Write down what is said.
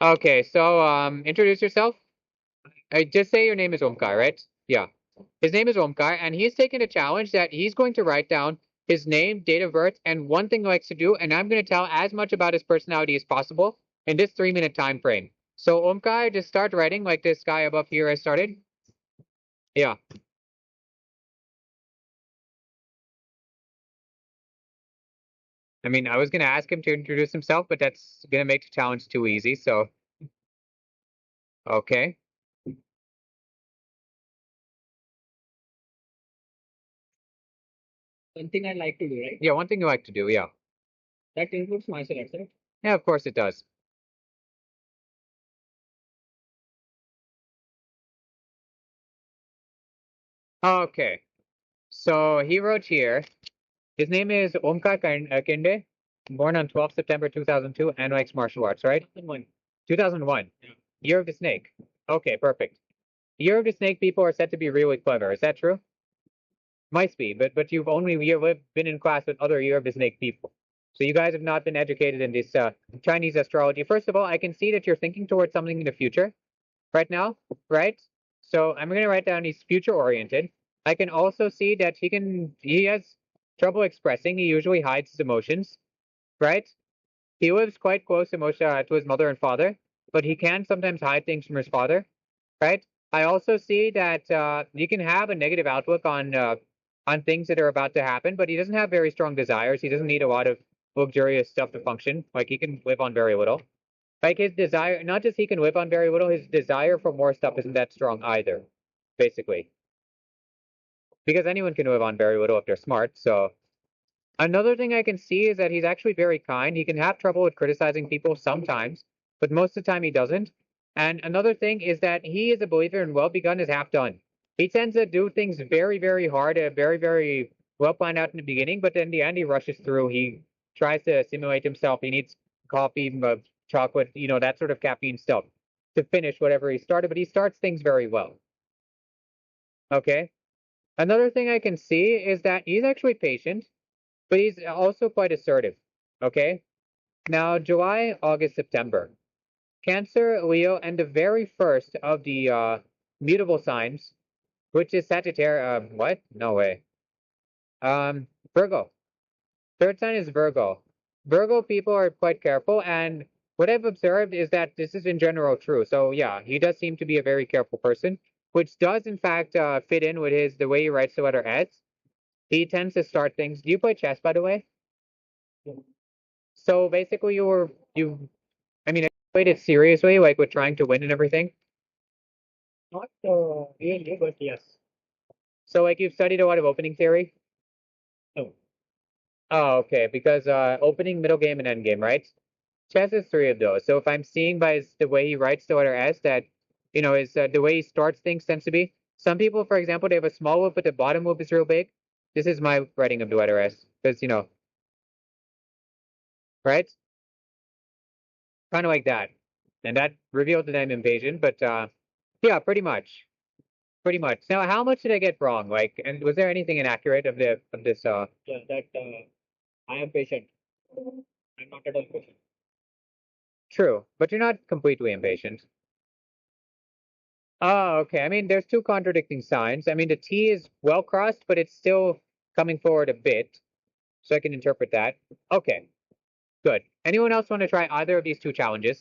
Okay, so introduce yourself. Just say your name is Omkar, right? Yeah. His name is Omkar, and he's taken a challenge that he's going to write down his name, date of birth, and one thing he likes to do, and I'm going to tell as much about his personality as possible in this 3 minute time frame. So Omkar, just start writing like this guy above here has started. Yeah. I mean, I was going to ask him to introduce himself, but that's going to make the challenge too easy. So, okay. One thing I like to do, right? Yeah, one thing you like to do. Yeah. That includes martial arts, right? Yeah, of course it does. Okay. So he wrote here. His name is Omkar Kinde, born on 12th September 2002, and likes martial arts, right? 2001. 2001. Yeah. Year of the Snake. Okay, perfect. Year of the Snake people are said to be really clever. Is that true? Might be, but you've been in class with other Year of the Snake people. So you guys have not been educated in this Chinese astrology. First of all, I can see that you're thinking towards something in the future right now, right? So I'm going to write down he's future oriented. I can also see that he has trouble expressing. He usually hides his emotions, right? He lives quite close to his mother and father, but he can sometimes hide things from his father, right? I also see that he can have a negative outlook on things that are about to happen, but he doesn't have very strong desires. He doesn't need a lot of luxurious stuff to function. Like he can live on very little. Like his desire, not just he can live on very little, his desire for more stuff isn't that strong either, basically. Because anyone can live on very little if they're smart. So another thing I can see is that he's actually very kind. He can have trouble with criticizing people sometimes, but most of the time he doesn't. And another thing is that he is a believer in well begun is half done. He tends to do things very, very hard, very, very well planned out in the beginning, but then in the end he rushes through. He tries to simulate himself. He needs coffee, chocolate, that sort of caffeine stuff to finish whatever he started, but he starts things very well. Okay. Another thing I can see is that he's actually patient, but he's also quite assertive. Okay. Now, July, August, September. Cancer, Leo, and the very first of the mutable signs, which is Sagittarius. What? No way. Virgo. Third sign is Virgo. Virgo people are quite careful, and what I've observed is that this is in general true. So yeah, he does seem to be a very careful person, which does in fact fit in with his the way he writes the letter S. He tends to start things. Do you play chess, by the way? So basically, I mean, I played it seriously, like with trying to win and everything. Not really, but yes. So like you've studied a lot of opening theory. No. Oh, okay, because opening, middle game, and end game, right? Chess is three of those. So if I'm seeing by the way he writes the letter S that, is the way he starts things tends to be. Some people, for example, they have a small loop, but the bottom loop is real big. This is my writing of the letter S, because right, kind of like that, and that reveals that I'm impatient. But yeah, pretty much. Now, how much did I get wrong? Like, and was there anything inaccurate of this? Yeah, that I am patient. I'm not at all patient. True, but you're not completely impatient. Oh, okay. I mean, there's two contradicting signs. I mean, the T is well crossed, but it's still coming forward a bit, so I can interpret that. Okay, good. Anyone else want to try either of these two challenges?